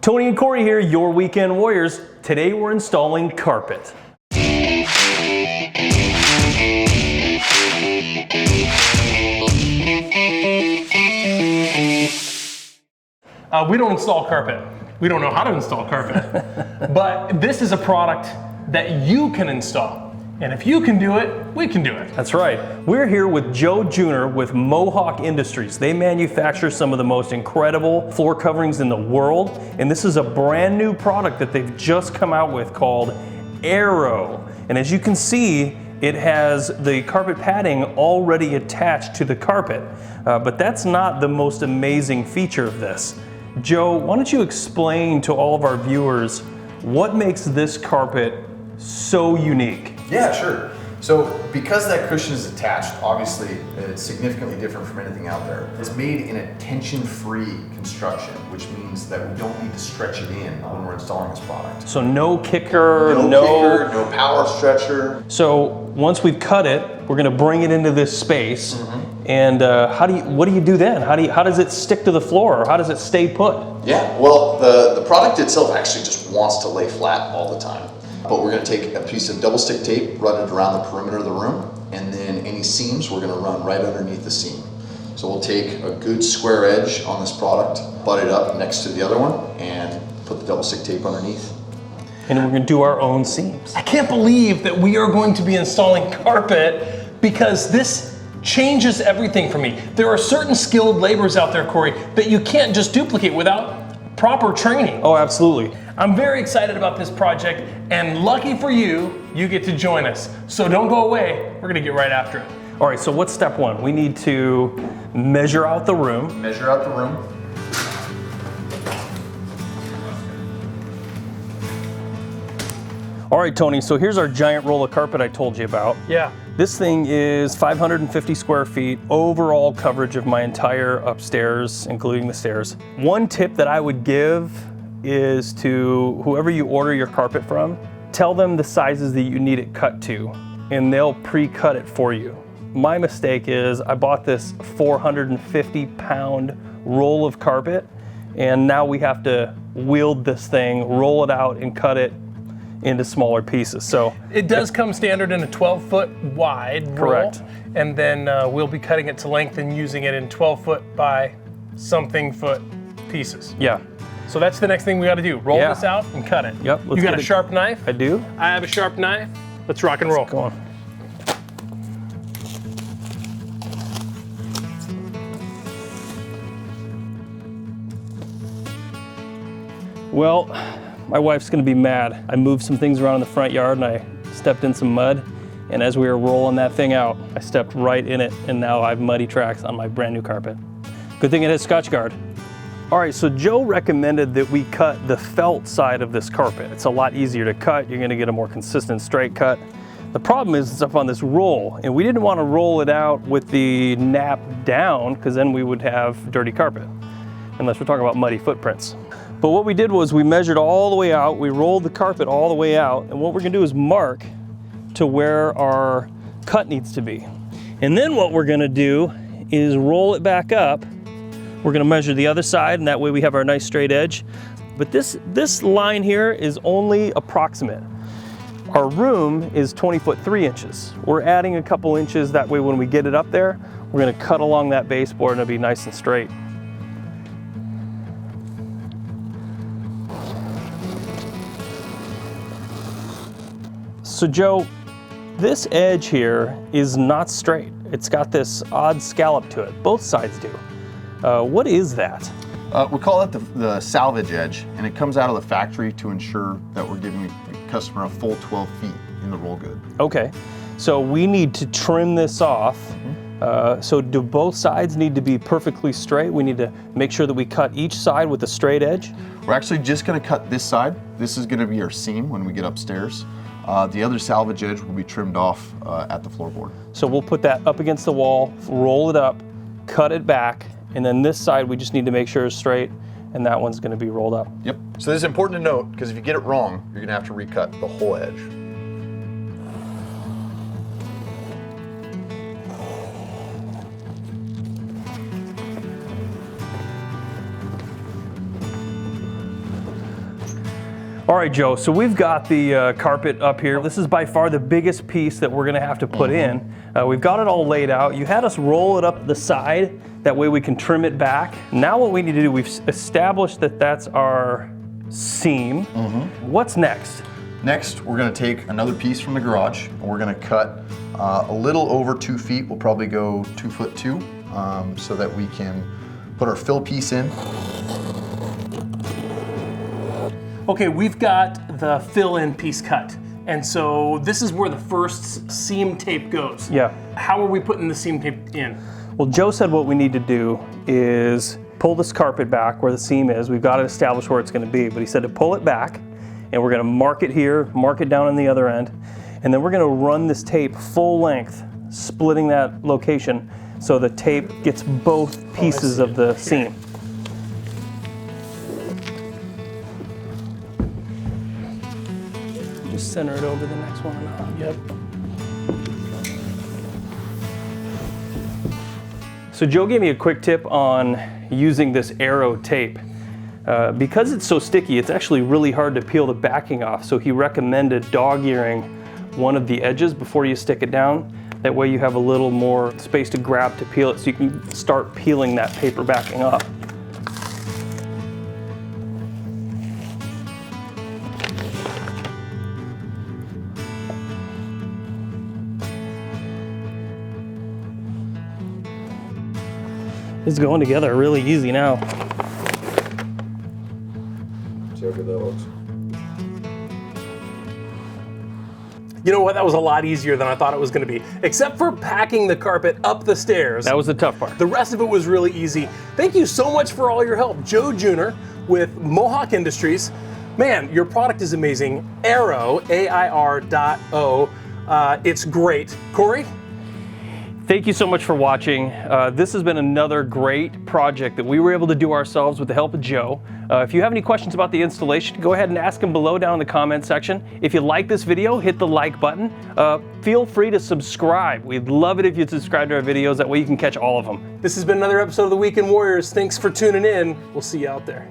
Tony and Corey here, your weekend warriors. Today we're installing carpet. We don't install carpet. We don't know how to install carpet. But this is a product that you can install. And if you can do it, we can do it. That's right. We're here with Joe Junor with Mohawk Industries. They manufacture some of the most incredible floor coverings in the world. And this is a brand new product that they've just come out with called Aero. And as you can see, it has the carpet padding already attached to the carpet. But that's not the most amazing feature of this. Joe, why don't you explain to all of our viewers what makes this carpet so unique? Yeah, sure. So because that cushion is attached, obviously it's significantly different from anything out there. It's made in a tension-free construction, which means that we don't need to stretch it in when we're installing this product. So no kicker, no power stretcher. So once we've cut it, we're going to bring it into this space. And what do you do then? How does it stick to the floor, or how does it stay put? Yeah, well, the product itself actually just wants to lay flat all the time. But we're going to take a piece of double stick tape, run it around the perimeter of the room, and then any seams we're going to run right underneath the seam. So we'll take a good square edge on this product, butt it up next to the other one, and put the double stick tape underneath. And we're going to do our own seams. I can't believe that we are going to be installing carpet, because this changes everything for me. There are certain skilled laborers out there, Corey, that you can't just duplicate without proper training. Oh, absolutely. I'm very excited about this project, and lucky for you, you get to join us. So don't go away, we're gonna get right after it. All right, so what's step one? We need to measure out the room. Measure out the room. All right, Tony, so here's our giant roll of carpet I told you about. Yeah. This thing is 550 square feet, overall coverage of my entire upstairs, including the stairs. One tip that I would give is to whoever you order your carpet from, tell them the sizes that you need it cut to, and they'll pre-cut it for you. My mistake is I bought this 450-pound roll of carpet, and now we have to wield this thing, roll it out, and cut it into smaller pieces. So it does come standard in a 12-foot wide roll. Correct. And then we'll be cutting it to length and using it in 12-foot by something foot pieces. Yeah. So that's the next thing we got to do. Roll this out and cut it. Yep. You got a sharp knife? I do. I have a sharp knife. Let's rock and roll. Go on. Well, my wife's gonna be mad. I moved some things around in the front yard and I stepped in some mud, and as we were rolling that thing out, I stepped right in it, and now I have muddy tracks on my brand new carpet. Good thing it has Scotch Guard. All right, so Joe recommended that we cut the felt side of this carpet. It's a lot easier to cut. You're gonna get a more consistent straight cut. The problem is it's up on this roll, and we didn't want to roll it out with the nap down, because then we would have dirty carpet, unless we're talking about muddy footprints. But what we did was we measured all the way out, we rolled the carpet all the way out, and what we're gonna do is mark to where our cut needs to be. And then what we're gonna do is roll it back up. We're gonna measure the other side, and that way we have our nice straight edge. But this line here is only approximate. Our room is 20 foot 3 inches. We're adding a couple inches, that way when we get it up there, we're gonna cut along that baseboard and it'll be nice and straight. So Joe, this edge here is not straight. It's got this odd scallop to it. Both sides do. What is that? We call it the salvage edge, and it comes out of the factory to ensure that we're giving the customer a full 12 feet in the roll good. Okay, so we need to trim this off. So do both sides need to be perfectly straight? We need to make sure that we cut each side with a straight edge? We're actually just gonna cut this side. This is gonna be our seam when we get upstairs. The other salvage edge will be trimmed off at the floorboard. So we'll put that up against the wall, roll it up, cut it back, and then this side we just need to make sure is straight, and that one's gonna be rolled up. Yep. So this is important to note, because if you get it wrong, you're gonna have to recut the whole edge. All right, Joe, so we've got the carpet up here. This is by far the biggest piece that we're gonna have to put in. We've got it all laid out. You had us roll it up the side, that way we can trim it back. Now what we need to do, we've established that that's our seam. What's next? Next, we're gonna take another piece from the garage and we're gonna cut a little over 2 feet. We'll probably go 2'2", so that we can put our fill piece in. Okay, we've got the fill-in piece cut. And so this is where the first seam tape goes. Yeah. How are we putting the seam tape in? Well, Joe said what we need to do is pull this carpet back where the seam is. We've got to establish where it's going to be, but he said to pull it back, and we're going to mark it here, mark it down on the other end, and then we're going to run this tape full length, splitting that location so the tape gets both pieces of the seam. Just center it over the next one. Yep. So Joe gave me a quick tip on using this arrow tape. Because it's so sticky, it's actually really hard to peel the backing off. So he recommended dog-earing one of the edges before you stick it down. That way you have a little more space to grab to peel it so you can start peeling that paper backing off. It's going together really easy now. See how good that looks. You know what? That was a lot easier than I thought it was going to be. Except for packing the carpet up the stairs. That was the tough part. The rest of it was really easy. Thank you so much for all your help. Joe Junor with Mohawk Industries. Man, your product is amazing. Airo, AIR.O. It's great. Corey? Thank you so much for watching. This has been another great project that we were able to do ourselves with the help of Joe. If you have any questions about the installation, go ahead and ask them below down in the comment section. If you like this video, hit the like button. Feel free to subscribe. We'd love it if you'd subscribe to our videos. That way you can catch all of them. This has been another episode of the Weekend Warriors. Thanks for tuning in. We'll see you out there.